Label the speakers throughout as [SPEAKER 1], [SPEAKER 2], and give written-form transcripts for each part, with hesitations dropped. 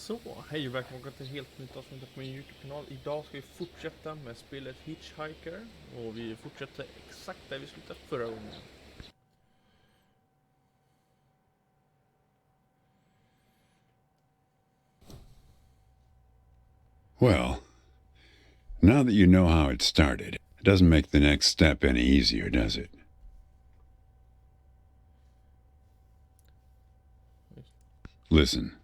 [SPEAKER 1] Så, hej och välkommen till ett helt nytt avsnitt på min YouTube-kanal. Idag ska vi fortsätta med spelet HitchHiker. Och vi fortsätter exakt där vi slutade förra gången.
[SPEAKER 2] Well, now that you know how it started, it doesn't make the next step any easier, does it? Listen,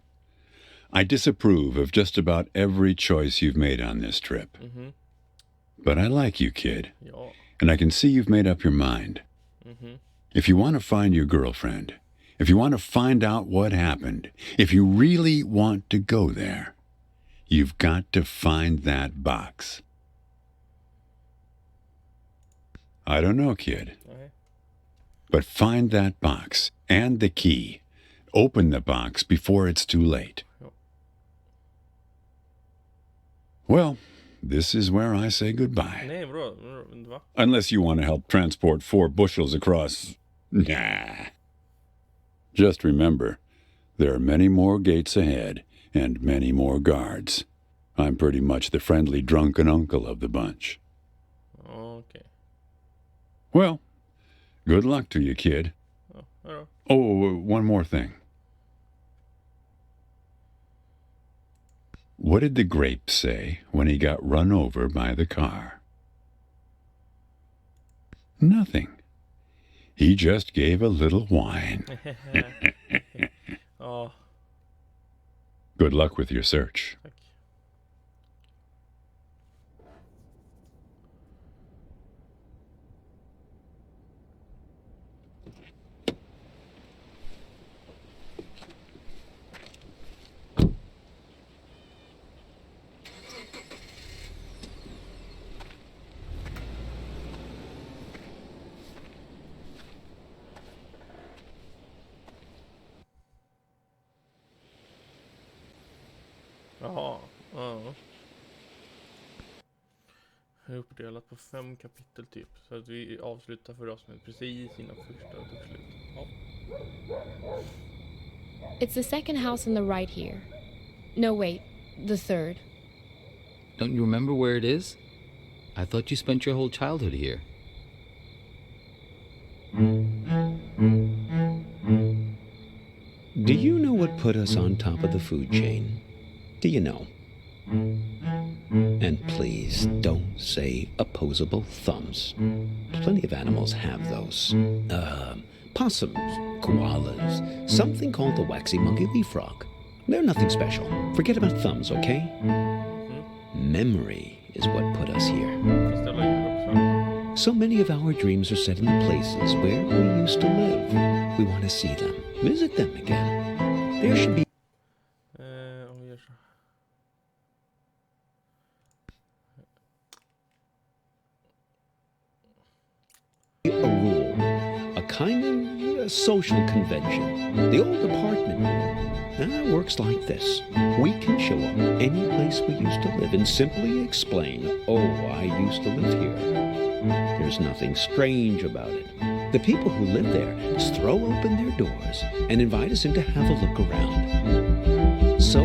[SPEAKER 2] I disapprove of just about every choice you've made on this trip. But I like you, kid.
[SPEAKER 1] Ja.
[SPEAKER 2] And I can see you've made up your mind. If you want to find your girlfriend, if you want to find out what happened, if you really want to go there, you've got to find that box. I don't know, kid.
[SPEAKER 1] Nej.
[SPEAKER 2] But find that box and the key. Open the box before it's too late.
[SPEAKER 1] Ja.
[SPEAKER 2] Well, this is where I say goodbye.
[SPEAKER 1] Nej, bra. Va?
[SPEAKER 2] Unless you want to help transport 4 bushels across. Nah. Just remember, there are many more gates ahead and many more guards. I'm pretty much the friendly drunken uncle of the bunch.
[SPEAKER 1] Okej.
[SPEAKER 2] Well, good luck to you, kid.
[SPEAKER 1] Ja, hej då.
[SPEAKER 2] Oh, one more thing. What did the grape say when he got run over by the car? Nothing. He just gave a little whine.
[SPEAKER 1] Ja,
[SPEAKER 2] Good luck with your search.
[SPEAKER 1] tack. Jaha, ja. Det är uppdelat på 5 kapitel typ. Så att vi avslutar för avsnitt precis innan första tog slut. Ja.
[SPEAKER 3] It's the second house on the right here. No, wait, the third.
[SPEAKER 4] Don't you remember where it is? I thought you spent your whole childhood here.
[SPEAKER 5] Do you know what put us on top of the food chain? Do you know? And please don't say opposable thumbs. Plenty of animals have those. Possums, koalas, something called the waxy monkey leaf frog. They're nothing special. Forget about thumbs, okay? Memory is what put us here.
[SPEAKER 1] Fast jag lägger också.
[SPEAKER 5] So many of our dreams are set in the places where we used to live. We want to see them, visit them again. There should be
[SPEAKER 1] Om vi gör så.
[SPEAKER 5] a rule, a kind of social convention. The old apartment rule works like this. We can show up any place we used to live and simply explain, oh, I used to live here. There's nothing strange about it. The people who live there just throw open their doors and invite us in to have a look around. So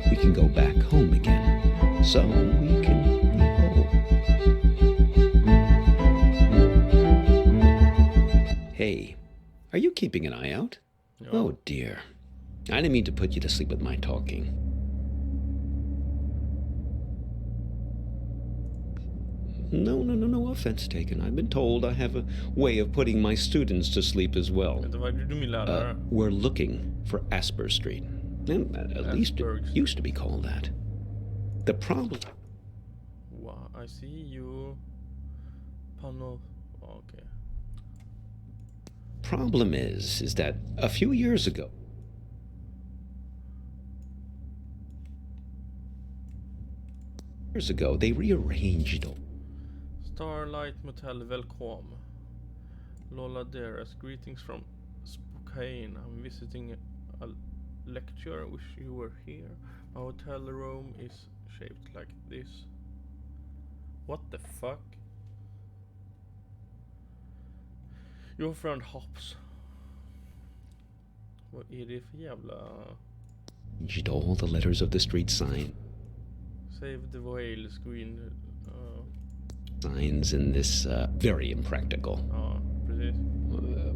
[SPEAKER 5] we can go back home again. So we can be whole. Hey, are you keeping an eye out?
[SPEAKER 1] Ja.
[SPEAKER 5] Oh dear. I didn't mean to put you to sleep with my talking. No offense taken. I've been told I have a way of putting my students to sleep as well.
[SPEAKER 1] Vänta, vad är det du min lärare?
[SPEAKER 5] We're looking for Asper Street. At least it
[SPEAKER 1] Asperger's.
[SPEAKER 5] used to be called that. The problem...
[SPEAKER 1] Wow, I see you. Panel. Okej.
[SPEAKER 5] Problem is that a few years ago they rearranged all.
[SPEAKER 1] Starlight Motel, welcome. Lola Deras, greetings from Spokane. I'm visiting a lecture. Wish you were here. My hotel room is shaped like this. What the fuck? Your friend Hops. Vad är det för jävla...
[SPEAKER 5] all the letters of the street sign.
[SPEAKER 1] Save the whale screen.
[SPEAKER 5] Signs in this very impractical.
[SPEAKER 1] Ja, precis.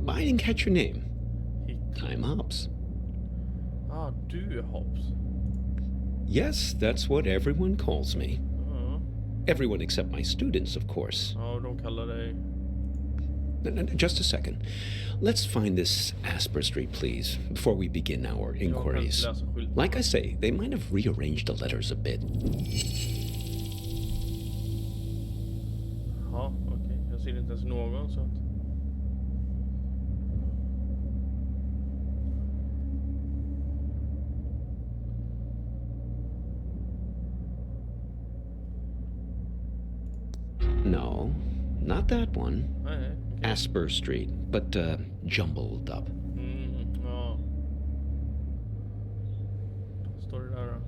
[SPEAKER 5] I didn't catch your name.
[SPEAKER 1] Hit.
[SPEAKER 5] I'm Hobbs.
[SPEAKER 1] Ah, du är Hobbs.
[SPEAKER 5] Yes, that's what everyone calls me.
[SPEAKER 1] Ja.
[SPEAKER 5] Everyone except my students, of course.
[SPEAKER 1] Ja, de kallar dig...
[SPEAKER 5] Just a second. Let's find this Asper Street, please, before we begin our inquiries.
[SPEAKER 1] Jag kan inte läsa skylten.
[SPEAKER 5] Like I say, they might have rearranged the letters a bit.
[SPEAKER 1] Ja, okej. Jag ser inte ens någon, så att...
[SPEAKER 5] No, not that one.
[SPEAKER 1] Nej, okej.
[SPEAKER 5] Asper Street, but jumbled up.
[SPEAKER 1] Ja. Står det där då?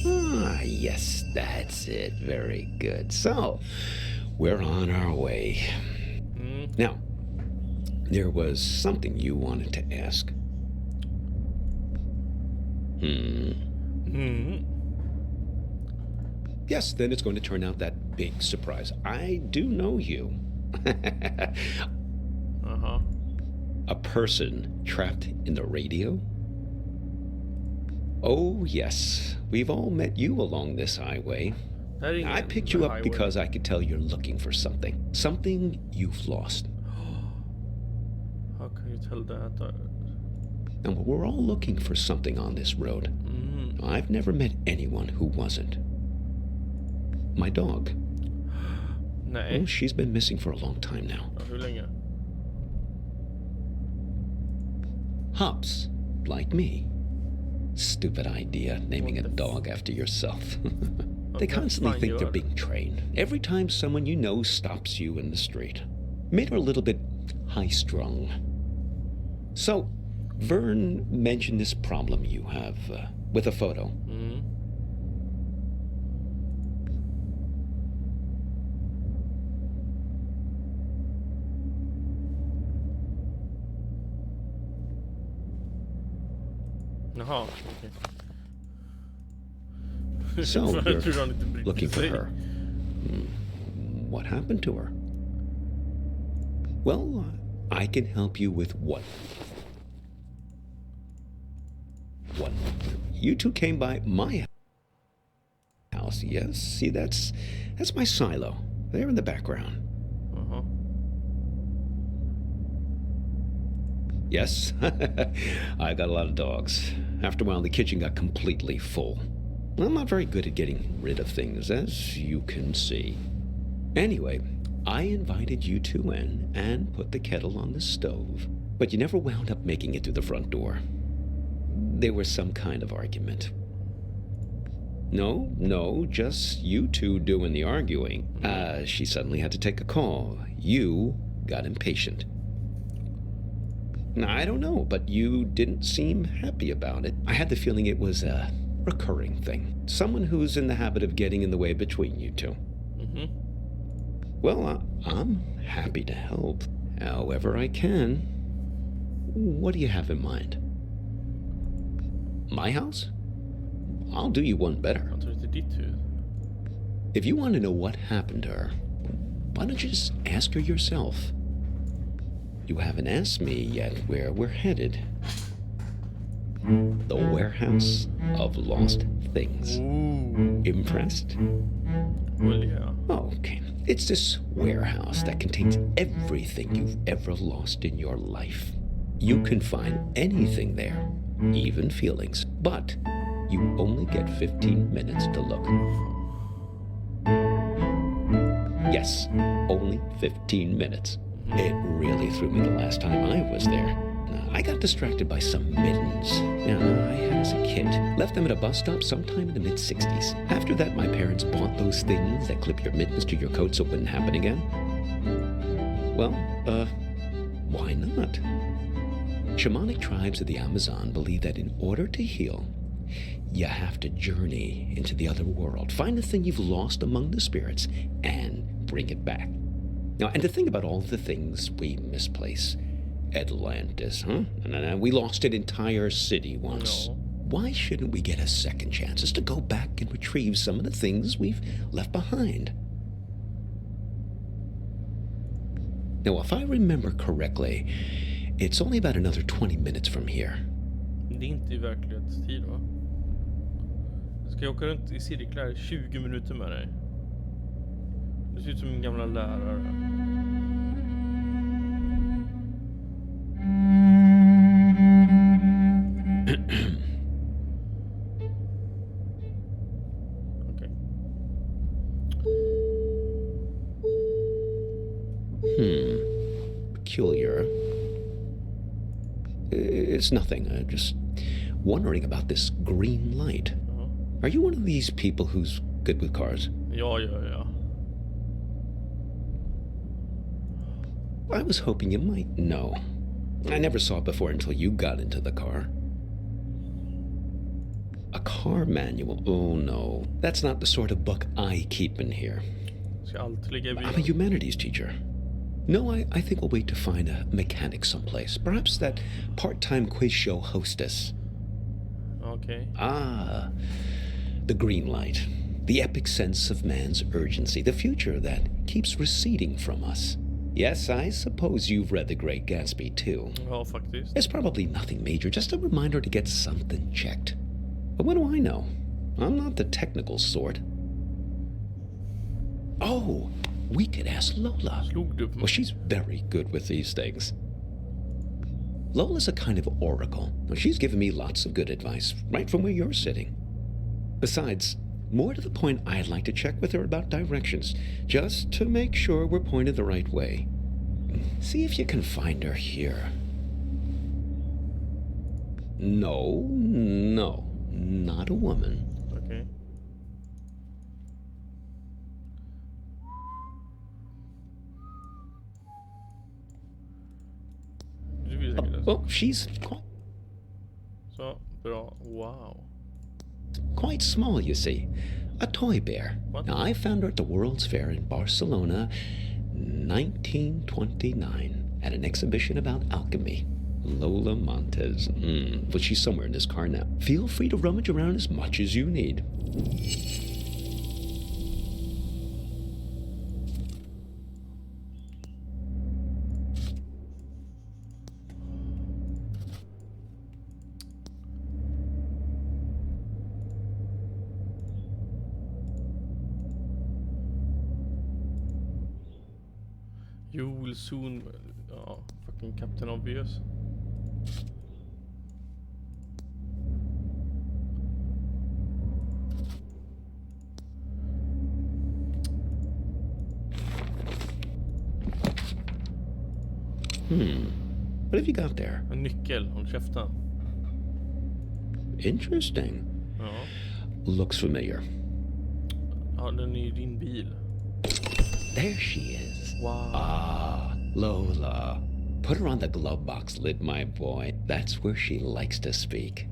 [SPEAKER 5] Ah, yes, that's it. Very good. So, we're on our way. Now, there was something you wanted to ask. Yes, then it's going to turn out that big surprise. I do know you.
[SPEAKER 1] Aha.
[SPEAKER 5] A person trapped in the radio? Oh, yes. We've all met you along this highway.
[SPEAKER 1] Det här är ingen
[SPEAKER 5] I picked you up
[SPEAKER 1] highway.
[SPEAKER 5] because I could tell you're looking for something. Something you've lost.
[SPEAKER 1] How can you tell that?
[SPEAKER 5] And we're all looking for something on this road. I've never met anyone who wasn't. My dog.
[SPEAKER 1] Nej.
[SPEAKER 5] Oh, she's been missing for a long time now.
[SPEAKER 1] Ja, hur länge?
[SPEAKER 5] Hops, like me. Stupid idea, naming a
[SPEAKER 1] What the
[SPEAKER 5] dog after yourself. They
[SPEAKER 1] that's
[SPEAKER 5] constantly
[SPEAKER 1] fine,
[SPEAKER 5] think
[SPEAKER 1] you
[SPEAKER 5] they're
[SPEAKER 1] are.
[SPEAKER 5] being trained. Every time someone you know stops you in the street. Made her a little bit high-strung. So, Vern mentioned this problem you have with a photo.
[SPEAKER 1] Jaha, okej.
[SPEAKER 5] So,
[SPEAKER 1] Jag
[SPEAKER 5] you're
[SPEAKER 1] tror han inte brydde
[SPEAKER 5] looking for
[SPEAKER 1] sig.
[SPEAKER 5] her. What happened to her? Well, I can help you with one. You two came by my house. Yes, see, that's my silo. There in the background.
[SPEAKER 1] Jaha.
[SPEAKER 5] Yes, I got a lot of dogs. After a while, the kitchen got completely full. I'm not very good at getting rid of things, as you can see. Anyway, I invited you two in and put the kettle on the stove, but you never wound up making it through the front door. There was some kind of argument. No, just you two doing the arguing. She suddenly had to take a call. You got impatient. Now, I don't know, but you didn't seem happy about it. I had the feeling it was a recurring thing. Someone who's in the habit of getting in the way between you two. Well, I'm happy to help, however I can. What do you have in mind? My house? I'll do you one better.
[SPEAKER 1] Jag tror det är ditt hus.
[SPEAKER 5] If you want to know what happened to her, why don't you just ask her yourself? You haven't asked me yet where we're headed. The warehouse of lost things. Impressed?
[SPEAKER 1] Well, yeah.
[SPEAKER 5] Okay. It's this warehouse that contains everything you've ever lost in your life. You can find anything there, even feelings, but you only get 15 minutes to look. Yes, only 15 minutes. It really threw me the last time I was there. I got distracted by some mittens. Now, I had as a kid. Left them at a bus stop sometime in the mid-60s. After that, my parents bought those things that clip your mittens to your coat so it wouldn't happen again. Well, why not? Shamanic tribes of the Amazon believe that in order to heal, you have to journey into the other world, find the thing you've lost among the spirits, and bring it back. Now, and to think about all the things we misplace. Atlantis, huh? No, we lost an entire city once.
[SPEAKER 1] No.
[SPEAKER 5] Why shouldn't we get a second chance just to go back and retrieve some of the things we've left behind? Now, if I remember correctly, it's only about another 20 minutes from here.
[SPEAKER 1] Det är inte i verklighetstid, va? Ska jag åka runt i cirklar i 20 minuter med dig? Det ser ut som min gamla lärare. Okej.
[SPEAKER 5] Peculiar. It's nothing. Just wondering about this green light.
[SPEAKER 1] Ja.
[SPEAKER 5] Are you one of these people who's good with cars?
[SPEAKER 1] Ja.
[SPEAKER 5] I was hoping you might know. I never saw it before until you got into the car. A car manual? Oh no, that's not the sort of book I keep in here.
[SPEAKER 1] Ska alltid ligga i
[SPEAKER 5] I'm a
[SPEAKER 1] bilen.
[SPEAKER 5] humanities teacher. No, I think we'll wait to find a mechanic someplace. Perhaps that part-time quiz show hostess.
[SPEAKER 1] Okej.
[SPEAKER 5] Ah, the green light. The epic sense of man's urgency. The future that keeps receding from us. Yes, I suppose you've read The Great Gatsby too.
[SPEAKER 1] Ja, faktiskt.
[SPEAKER 5] It's probably nothing major, just a reminder to get something checked. But what do I know? I'm not the technical sort. Oh, we could ask Lola.
[SPEAKER 1] Slog du på
[SPEAKER 5] Well,
[SPEAKER 1] mig?
[SPEAKER 5] she's very good with these things. Lola's a kind of oracle. Now, she's given me lots of good advice, right from where you're sitting. Besides, more to the point, I'd like to check with her about directions, just to make sure we're pointed the right way. See if you can find her here. No, not a woman.
[SPEAKER 1] Okej. Du vill säkert läsa.
[SPEAKER 5] Well, she's
[SPEAKER 1] Så, bra. Wow.
[SPEAKER 5] quite small, you see. A toy bear.
[SPEAKER 1] What?
[SPEAKER 5] Now, I found her at the World's Fair in Barcelona, 1929, at an exhibition about alchemy. Lola Montez. Well, she's somewhere in this car now. Feel free to rummage around as much as you need.
[SPEAKER 1] You will soon... Ja, fucking Captain Obvious.
[SPEAKER 5] What have you got there?
[SPEAKER 1] En nyckel, håll käften.
[SPEAKER 5] Interesting.
[SPEAKER 1] Ja.
[SPEAKER 5] Looks familiar.
[SPEAKER 1] Ja, den är i din bil.
[SPEAKER 5] There she is.
[SPEAKER 1] Wow.
[SPEAKER 5] Ah, Lola. Put her on the glove box lid, my boy. That's where she likes to speak.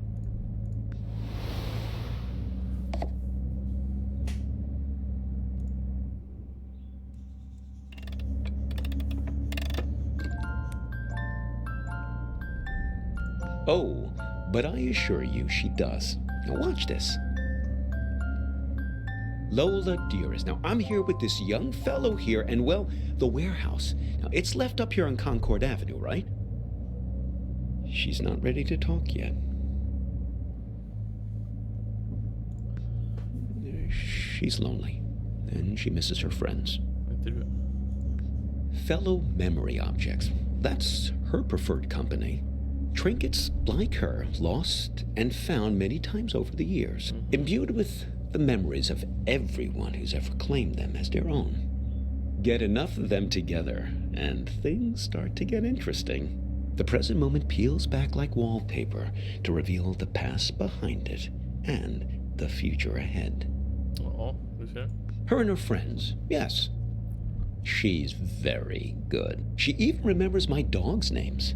[SPEAKER 5] Oh, but I assure you she does. Now watch this. Lola, dearest. Now, I'm here with this young fellow here, and, well, the warehouse. Now, it's left up here on Concord Avenue, right? She's not ready to talk yet. She's lonely, and she misses her friends.
[SPEAKER 1] Inte du?
[SPEAKER 5] Fellow memory objects. That's her preferred company. Trinkets like her, lost and found many times over the years, imbued with the memories of everyone who's ever claimed them as their own. Get enough of them together, and things start to get interesting. The present moment peels back like wallpaper to reveal the past behind it and the future ahead.
[SPEAKER 1] Ja, du ser.
[SPEAKER 5] Her and her friends, yes. She's very good. She even remembers my dog's names.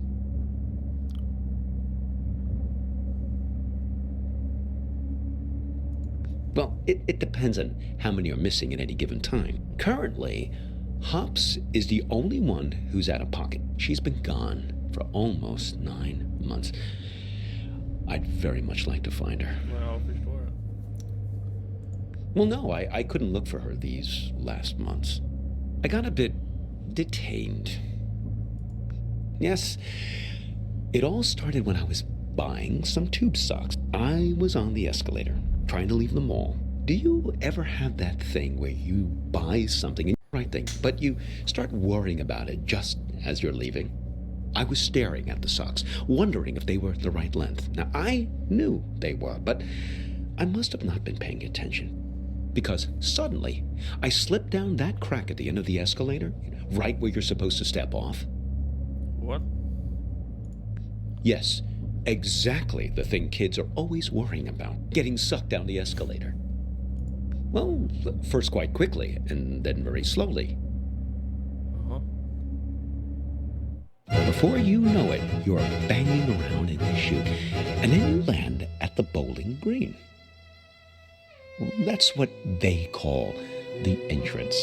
[SPEAKER 5] Well, it depends on how many are missing at any given time. Currently, Hops is the only one who's out of pocket. She's been gone for almost 9 months. I'd very much like to find her.
[SPEAKER 1] Ja, jag förstår det.
[SPEAKER 5] Well, no, I couldn't look for her these last months. I got a bit detained. Yes, it all started when I was buying some tube socks. I was on the escalator, trying to leave the mall. Do you ever have that thing where you buy something, and the right thing, but you start worrying about it just as you're leaving? I was staring at the socks, wondering if they were the right length. Now, I knew they were, but I must have not been paying attention. Because suddenly, I slipped down that crack at the end of the escalator, right where you're supposed to step off.
[SPEAKER 1] What?
[SPEAKER 5] Yes, exactly the thing kids are always worrying about, getting sucked down the escalator. Well, first quite quickly, and then very slowly.
[SPEAKER 1] Uh-huh.
[SPEAKER 5] Before you know it, you're banging around in the chute, and then you land at the bowling green. That's what they call the entrance.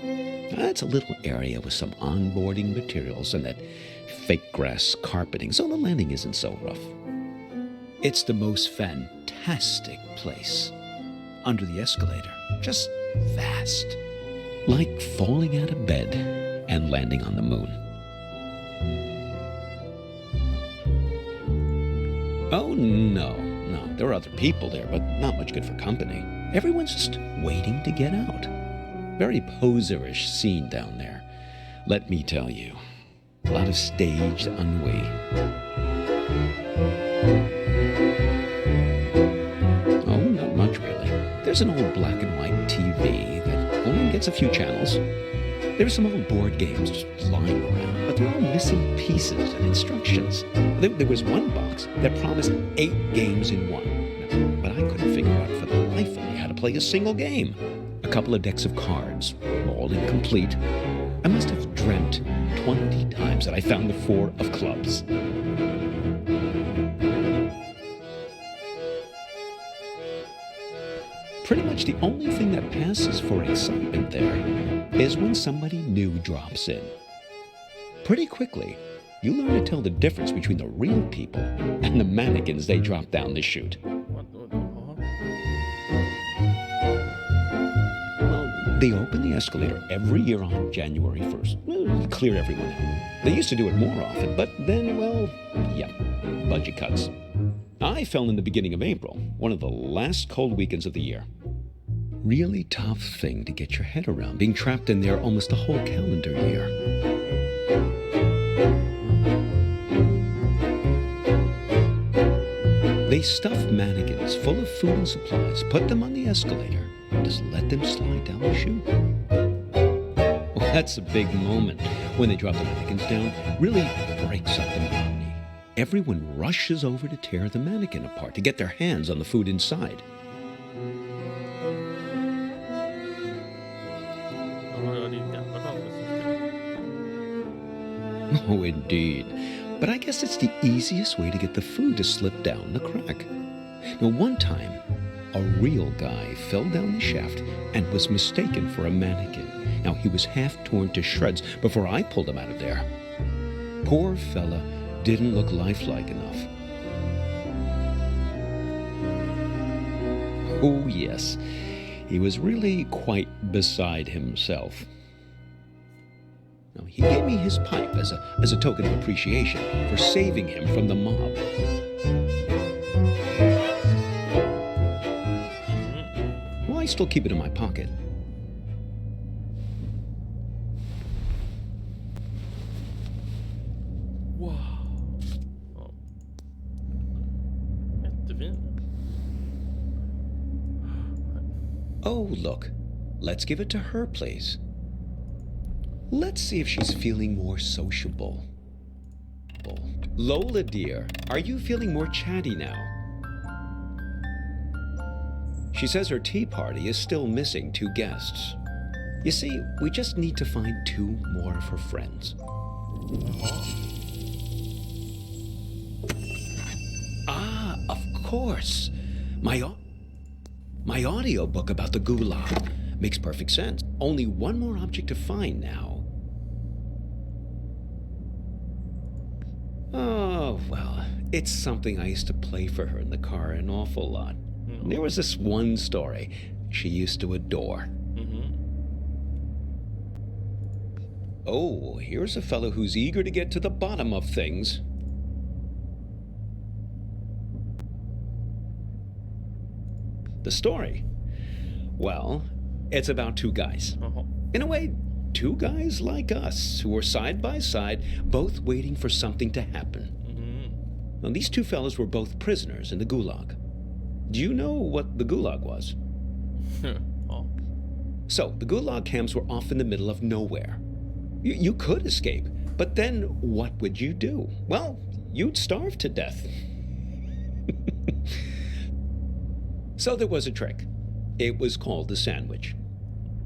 [SPEAKER 5] It's a little area with some onboarding materials and that fake grass carpeting, so the landing isn't so rough. It's the most fantastic place. Under the escalator, just vast. Like falling out of bed and landing on the moon. Oh, no. There are other people there, but not much good for company. Everyone's just waiting to get out. Very poserish scene down there, let me tell you. A lot of staged ennui. Oh, not much really. There's an old black and white TV that only gets a few channels. There's some old board games just lying around, but they're all missing pieces and instructions. There was one box that promised 8 games in one, but I couldn't figure out for the life of me how to play a single game. A couple of decks of cards, all incomplete. I must have dreamt 20 times that I found the 4 of clubs. Pretty much the only thing that passes for excitement there is when somebody new drops in. Pretty quickly, you learn to tell the difference between the real people and the mannequins they drop down the chute.
[SPEAKER 1] What? Uh-huh.
[SPEAKER 5] Well, they open the escalator every year on January 1st. Well, clear everyone out. They used to do it more often, but then, well, yeah, budget cuts. I fell in the beginning of April, one of the last cold weekends of the year. Really tough thing to get your head around, being trapped in there almost a whole calendar year. They stuff mannequins full of food and supplies, put them on the escalator, and just let them slide down the chute. Well, that's a big moment when they drop the mannequins down. Really breaks up the monotony. Everyone rushes over to tear the mannequin apart to get their hands on the food inside. Oh, indeed. But I guess it's the easiest way to get the food to slip down the crack. Now, one time, a real guy fell down the shaft and was mistaken for a mannequin. Now, he was half torn to shreds before I pulled him out of there. Poor fella didn't look lifelike enough. Oh, yes. He was really quite beside himself. Now, he gave me his pipe as a token of appreciation for saving him from the mob. Well, I still keep it in my pocket.
[SPEAKER 1] Wow. Ja. Jättefin.
[SPEAKER 5] Oh, look. Let's give it to her place. Let's see if she's feeling more sociable. Lola, dear, are you feeling more chatty now? She says her tea party is still missing 2 guests. You see, we just need to find 2 more of her friends. Ah, of course. My audiobook about the gulag makes perfect sense. Only one more object to find now. Oh, well, it's something I used to play for her in the car an awful lot. There was this one story she used to adore. Oh, here's a fellow who's eager to get to the bottom of things. The story? Well, it's about two guys. In a way, two guys like us who were side by side, both waiting for something to happen. Now, these two fellows were both prisoners in the Gulag. Do you know what the Gulag was? So, the Gulag camps were off in the middle of nowhere. You could escape, but then what would you do? Well, you'd starve to death. So there was a trick. It was called the sandwich.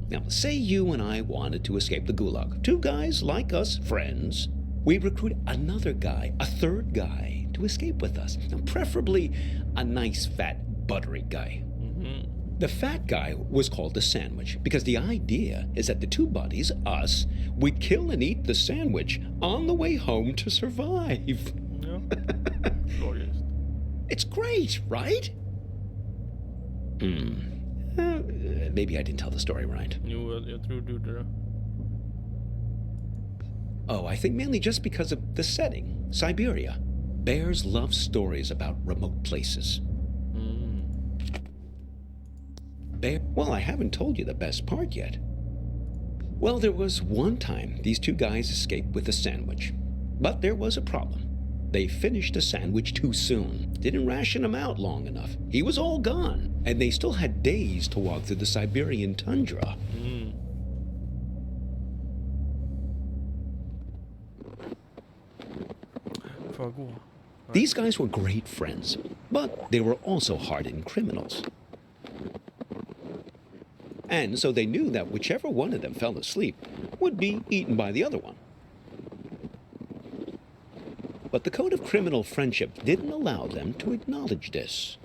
[SPEAKER 5] Now, say you and I wanted to escape the Gulag. Two guys like us, friends. We'd recruit another guy, a third guy, to escape with us. Now, preferably a nice, fat, buttery guy. The fat guy was called the sandwich because the idea is that the two buddies, us, we'd kill and eat the sandwich on the way home to survive.
[SPEAKER 1] Ja. Logiskt.
[SPEAKER 5] It's great, right? Maybe I didn't tell the story right.
[SPEAKER 1] Jo, jag tror du gjorde det.
[SPEAKER 5] Oh, I think mainly just because of the setting, Siberia. Bears love stories about remote places. Well, I haven't told you the best part yet. Well, there was one time these two guys escaped with a sandwich. But there was a problem. They finished the sandwich too soon. Didn't ration him out long enough. He was all gone. And they still had days to walk through the Siberian tundra.
[SPEAKER 1] Får jag gå?
[SPEAKER 5] These guys were great friends, but they were also hardened criminals. And so they knew that whichever one of them fell asleep would be eaten by the other one. But the code of criminal friendship didn't allow them to acknowledge this.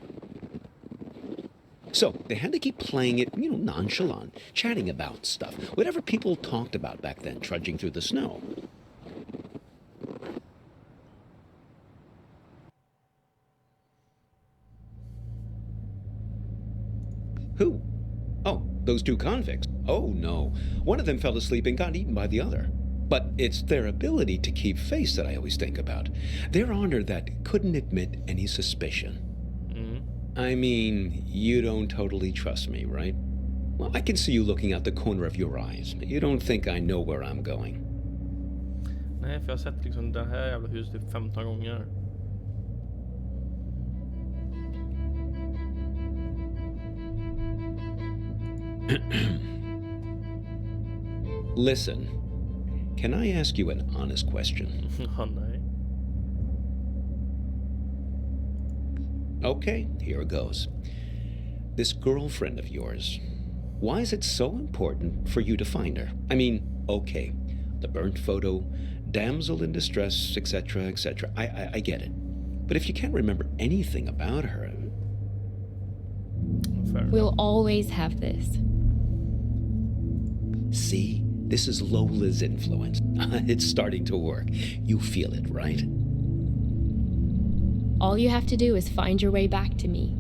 [SPEAKER 5] So they had to keep playing it, nonchalant, chatting about stuff, whatever people talked about back then, trudging through the snow. Who? Oh, those two convicts. Oh, no. One of them fell asleep and got eaten by the other. But it's their ability to keep face that I always think about. Their honor that couldn't admit any suspicion. I mean, you don't totally trust me, right? Well, I can see you looking out the corner of your eyes. You don't think I know where I'm going.
[SPEAKER 1] Nej, för jag har sett liksom det här jävla huset typ 15 gånger.
[SPEAKER 5] Listen, can I ask you an honest question?
[SPEAKER 1] Nej.
[SPEAKER 5] Okay, here it goes. This girlfriend of yours, why is it so important for you to find her? I mean, okay, the burnt photo, damsel in distress, etc., etc. I get it. But if you can't remember anything about her...
[SPEAKER 1] Fair.
[SPEAKER 3] We'll always have this.
[SPEAKER 5] See? This is Lola's influence. It's starting to work. You feel it, right?
[SPEAKER 3] All you have to do is find your way back to me.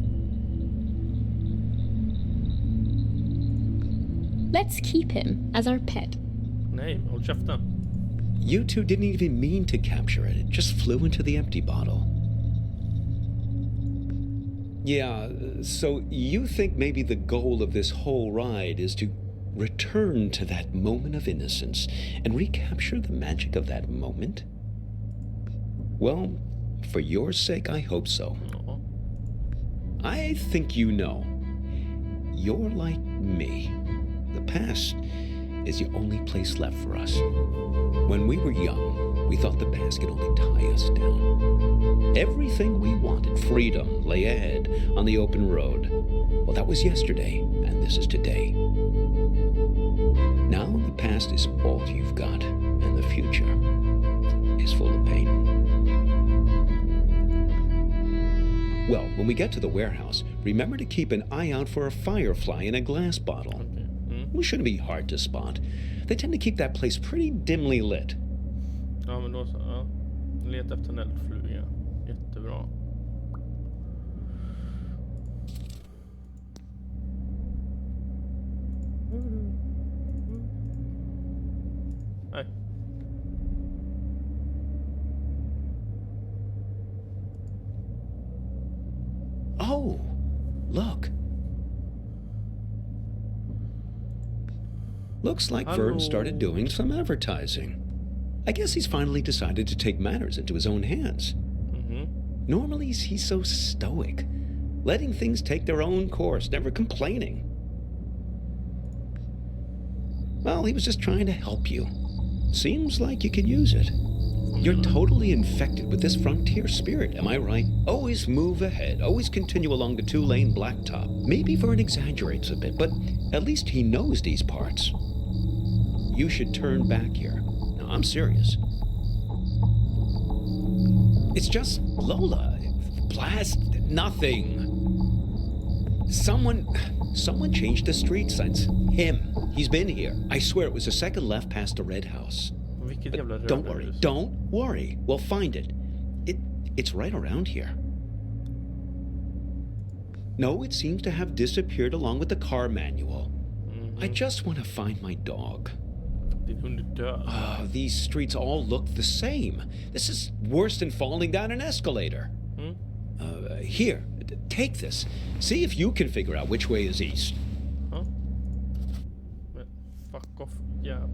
[SPEAKER 3] Let's keep him as our pet.
[SPEAKER 1] Nej, håll käften.
[SPEAKER 5] You two didn't even mean to capture it. It just flew into the empty bottle. Yeah, so you think maybe the goal of this whole ride is to return to that moment of innocence and recapture the magic of that moment? Well, for your sake, I hope so. I think you know. You're like me. The past is the only place left for us. When we were young, we thought the past could only tie us down. Everything we wanted, freedom, lay ahead on the open road. Well, that was yesterday, and this is today. Now the past is all you've got, and the future is full of pain. Well, when we get to the warehouse, remember to keep an eye out for a firefly in a glass bottle. It shouldn't be hard to spot. They tend to keep that place pretty dimly lit.
[SPEAKER 1] Ja, men då så. Ja. leta efter en eldfluga. Jättebra. Nej.
[SPEAKER 5] Oh, look. Looks like
[SPEAKER 1] Hello.
[SPEAKER 5] Vern started doing some advertising. I guess he's finally decided to take matters into his own hands. Normally, he's so stoic, letting things take their own course, never complaining. Well, he was just trying to help you. Seems like you can use it. You're totally infected with this frontier spirit, am I right? Always move ahead, always continue along the two-lane blacktop. Maybe Vern exaggerates a bit, but at least he knows these parts. You should turn back here. No, I'm serious. It's just Lola. Blast nothing. Someone changed the street signs. Him. He's been here. I swear it was the second left past the red house.
[SPEAKER 1] Vilket jävla
[SPEAKER 5] Don't
[SPEAKER 1] rövhus.
[SPEAKER 5] worry. Don't worry. We'll find it. It's right around here. No, it seems to have disappeared along with the car manual. I just want to find my dog.
[SPEAKER 1] Din hund är död.
[SPEAKER 5] These streets all look the same. This is worse than falling down an escalator. Here, take this. See if you can figure out which way is east.
[SPEAKER 1] Huh? Men fuck off. Yeah.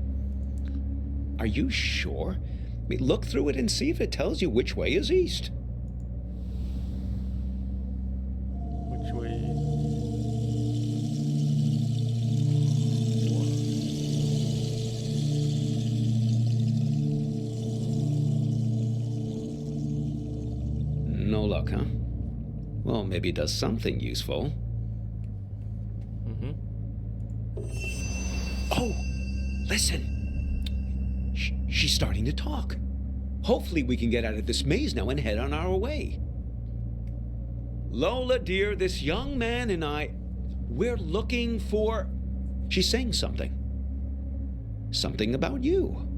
[SPEAKER 5] Are you sure? I mean, look through it and see if it tells you which way is east.
[SPEAKER 1] Which way?
[SPEAKER 5] No luck, huh? Well, maybe it does something useful. Oh, listen. She's starting to talk. Hopefully we can get out of this maze now and head on our way. Lola, dear, this young man and we're looking for... She's saying something. Something about you.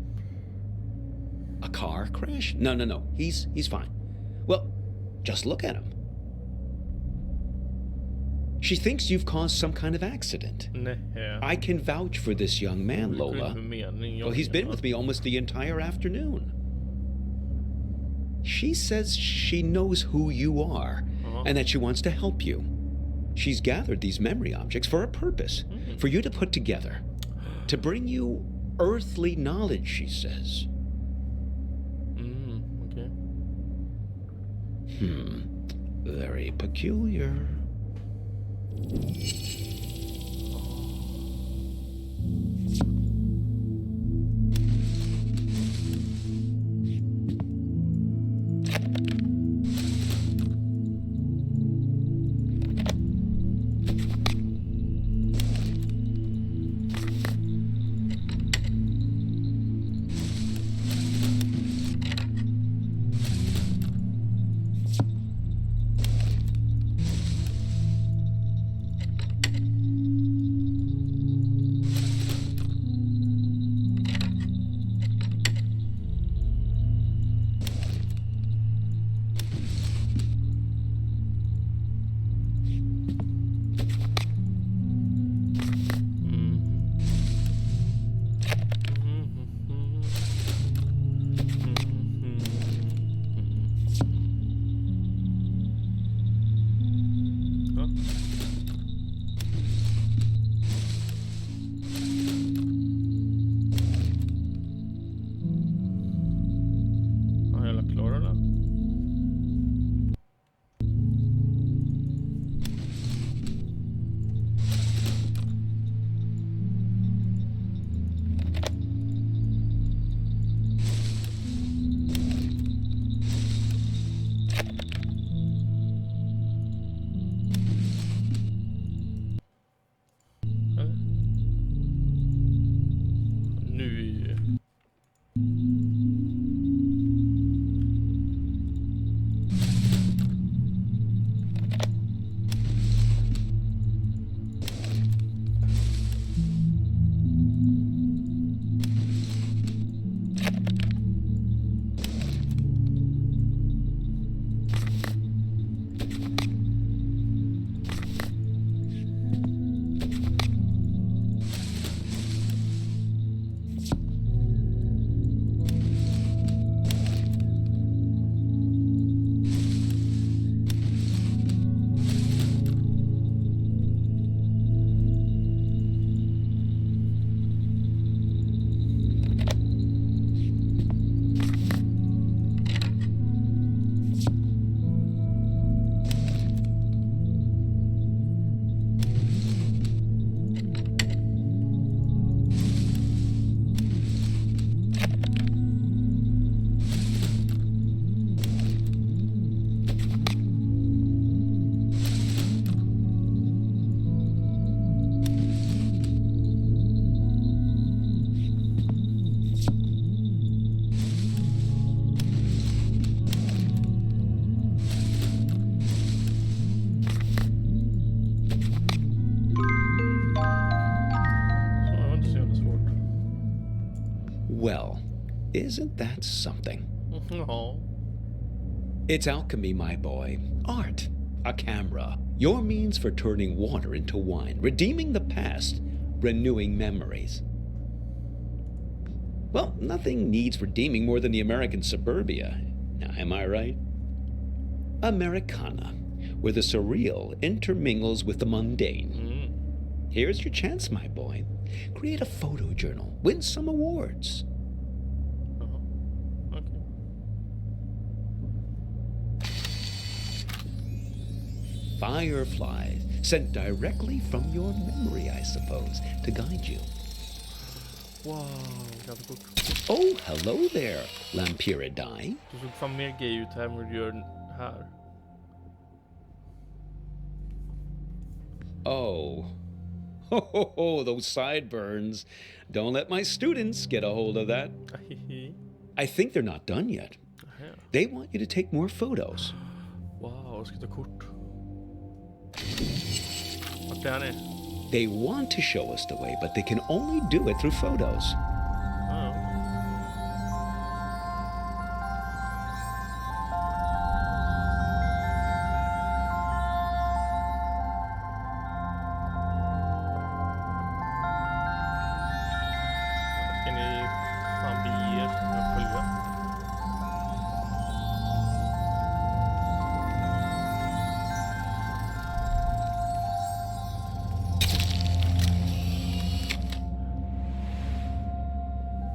[SPEAKER 5] A car crash? No. He's fine. Well, just look at him. She thinks you've caused some kind of accident.
[SPEAKER 1] Nej.
[SPEAKER 5] I can vouch for this young man, Lola. Well, he's been with me almost the entire afternoon. She says she knows who you are and that she wants to help you. She's gathered these memory objects for a purpose, for you to put together, to bring you earthly knowledge, she says.
[SPEAKER 1] Okay.
[SPEAKER 5] Very peculiar. Well, isn't that something?
[SPEAKER 1] Ja.
[SPEAKER 5] It's alchemy, my boy. Art. A camera. Your means for turning water into wine, redeeming the past, renewing memories. Well, nothing needs redeeming more than the American suburbia. Now, am I right? Americana, where the surreal intermingles with the mundane. Here's your chance, my boy. Create a photo journal. Win some awards.
[SPEAKER 1] Okay.
[SPEAKER 5] Fireflies, sent directly from your memory, I suppose, to guide you.
[SPEAKER 1] Wow, jävligt coolt.
[SPEAKER 5] Oh, hello there, Lampyridae.
[SPEAKER 1] Du såg fan mer gay ut här än vad du gör här.
[SPEAKER 5] Oh. Ho, those sideburns. Don't let my students get a hold of that. I think they're not done yet. They want you to take more photos.
[SPEAKER 1] Wow, jag ska ta kort. Vart är han är?
[SPEAKER 5] They want to show us the way, but they can only do it through photos.
[SPEAKER 1] Ska ni fan bege er själva?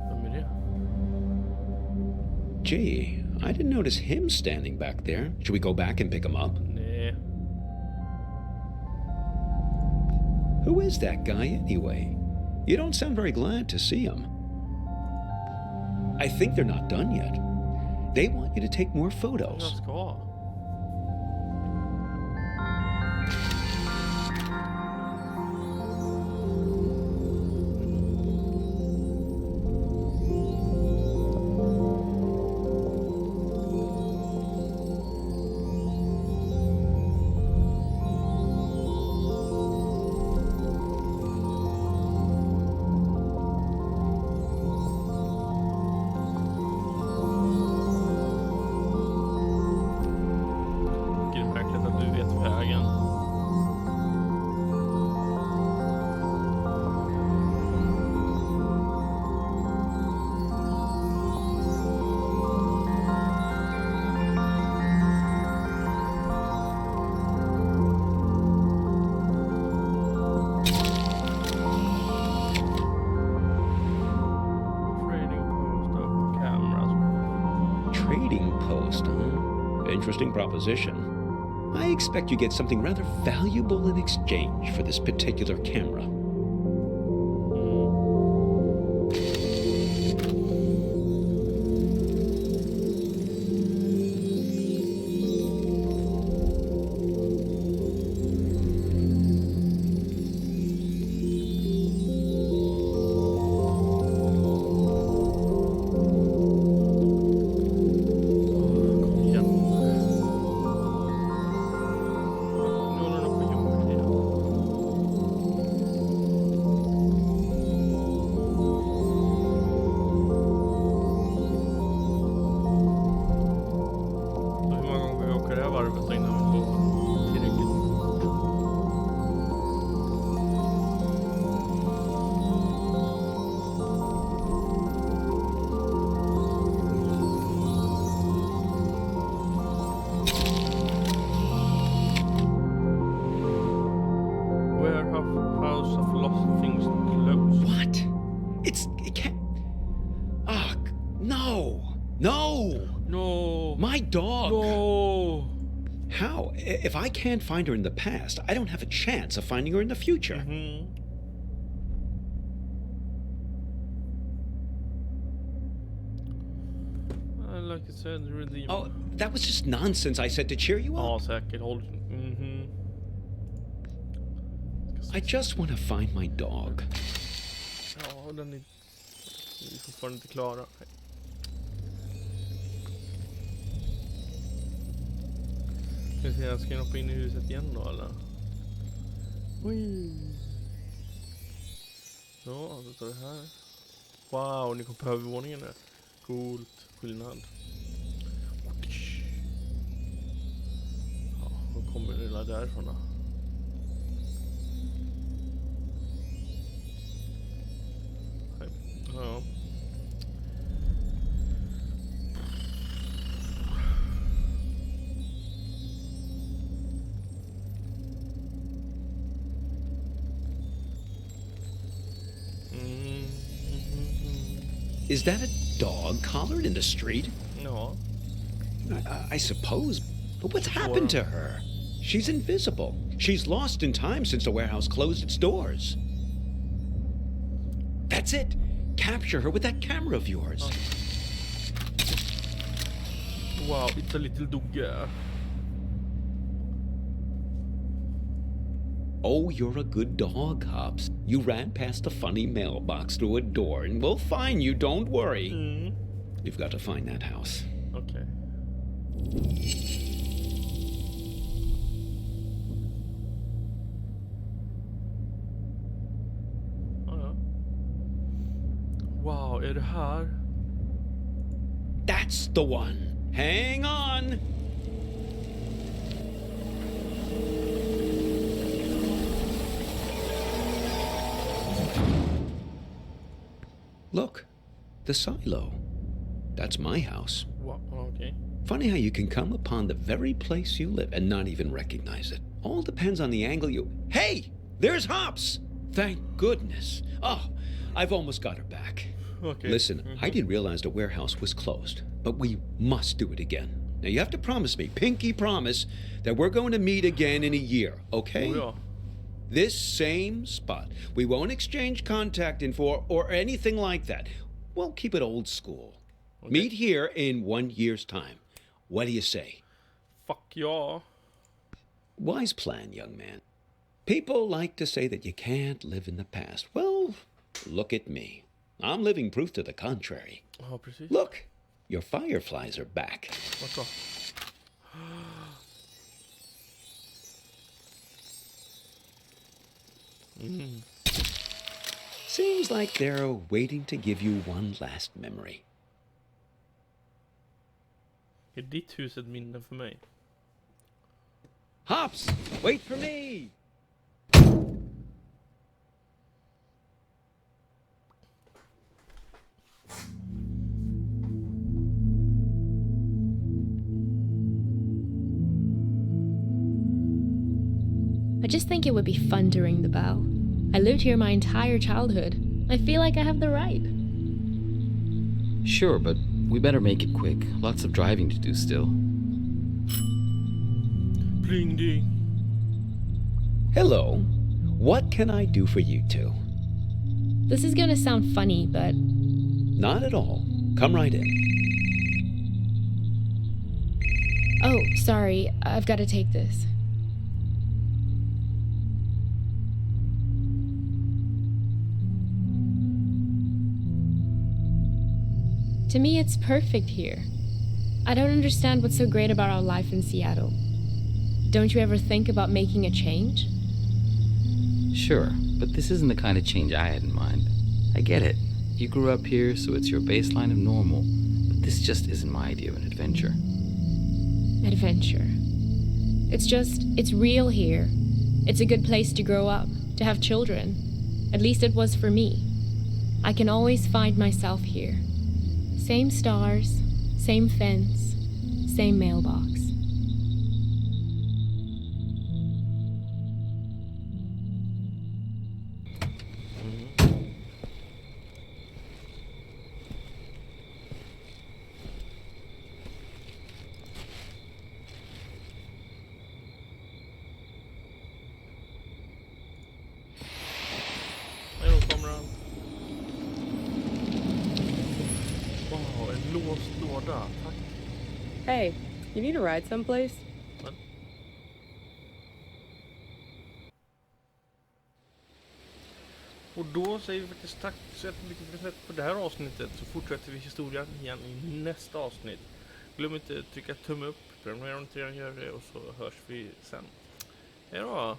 [SPEAKER 1] Vem är det?
[SPEAKER 5] Gee, I didn't notice him standing back there. Should we go back and pick him up?
[SPEAKER 1] Nej.
[SPEAKER 5] Who is that guy anyway? You don't sound very glad to see him. I think they're not done yet. They want you to take more
[SPEAKER 1] Jag
[SPEAKER 5] photos.
[SPEAKER 1] ska. Det är märkligt att du vet vägen. Trading post of cameras.
[SPEAKER 5] Trading post, huh? Interesting proposition. I expect you get something rather valuable in exchange for this particular camera.
[SPEAKER 1] Kom igen. Nu håller de på att jobba med det. Så hur många gånger vi åker det här varvet innan vi får tillräckligt? Warehouse of lost things closed.
[SPEAKER 5] What? It can't. Ah, no! No!
[SPEAKER 1] No!
[SPEAKER 5] My dog!
[SPEAKER 1] No!
[SPEAKER 5] How? If I can't find her in the past, I don't have a chance of finding her in the future.
[SPEAKER 1] Like I said, redeem.
[SPEAKER 5] Oh, that was just nonsense I said to cheer you
[SPEAKER 1] Ja,
[SPEAKER 5] up.
[SPEAKER 1] säkert. Håll.
[SPEAKER 5] I just want to find my dog.
[SPEAKER 1] Ja, den är... Vi är fortfarande inte klara. Ska vi se, ska jag hoppa in i huset igen då, eller? Oj. Så, då tar det här. Wow, ni kom på övervåningen där. Coolt. Skillnad. Ja, då kommer det där därifrån då. Ja.
[SPEAKER 5] Is that a dog collared in the street?
[SPEAKER 1] Ja.
[SPEAKER 5] I suppose. But what's happened to her? She's invisible. She's lost in time since the warehouse closed its doors. That's it. Capture her with that camera of yours.
[SPEAKER 1] Wow, it's a little dogge.
[SPEAKER 5] Oh, you're a good dog, Hobbs. You ran past the funny mailbox through a door, and we'll find you, don't worry. We've got to find that house.
[SPEAKER 1] Okay. Ja. Wow, är det här?
[SPEAKER 5] That's the one. Hang on. Look, the silo. That's my house.
[SPEAKER 1] Wow, okay.
[SPEAKER 5] Funny how you can come upon the very place you live and not even recognize it. All depends on the angle you... Hey! There's Hops! Thank goodness. Oh, I've almost got her back.
[SPEAKER 1] Okay.
[SPEAKER 5] Listen, I didn't realize the warehouse was closed, but we must do it again. Now you have to promise me, pinky promise, that we're going to meet again in a year, okay?
[SPEAKER 1] Oh, ja.
[SPEAKER 5] This same spot. We won't exchange contact info or anything like that. We'll keep it old school.
[SPEAKER 1] Okay.
[SPEAKER 5] Meet here in 1 year's time. What do you say?
[SPEAKER 1] Fuck ja.
[SPEAKER 5] Wise plan, young man. People like to say that you can't live in the past. Well, look at me. I'm living proof to the contrary.
[SPEAKER 1] Ja, precis.
[SPEAKER 5] Look, your fireflies are back.
[SPEAKER 1] Vad så?
[SPEAKER 5] Seems like they're waiting to give you one last memory.
[SPEAKER 1] Är ditt hus ett minne för mig?
[SPEAKER 5] Hops, wait for me!
[SPEAKER 3] I just think it would be fun to ring the bell. I lived here my entire childhood. I feel like I have the right.
[SPEAKER 4] Sure, but we better make it quick. Lots of driving to do still.
[SPEAKER 1] Pling ding.
[SPEAKER 5] Hello. What can I do for you two?
[SPEAKER 3] This is gonna sound funny, but
[SPEAKER 5] Not at all. Come right in.
[SPEAKER 3] oh, sorry, I've got to take this. To me, it's perfect here. I don't understand what's so great about our life in Seattle. Don't you ever think about making a change?
[SPEAKER 4] Sure, but this isn't the kind of change I had in mind. I get it. You grew up here, so it's your baseline of normal. But this just isn't my idea of an adventure.
[SPEAKER 3] Adventure. It's real here. It's a good place to grow up, to have children. At least it was for me. I can always find myself here. Same stars, same fence, same mailbox.
[SPEAKER 1] Hej då, kameran. Wow, en låst låda. Tack.
[SPEAKER 6] Hey, you need a ride someplace?
[SPEAKER 1] Men. Och då säger vi faktiskt tack så jättemycket för att ni har sett på det här avsnittet. Så fortsätter vi historien igen i nästa avsnitt. Glöm inte att trycka tumme upp, prenumerera om ni inte redan gör det, och så hörs vi sen. Hej då!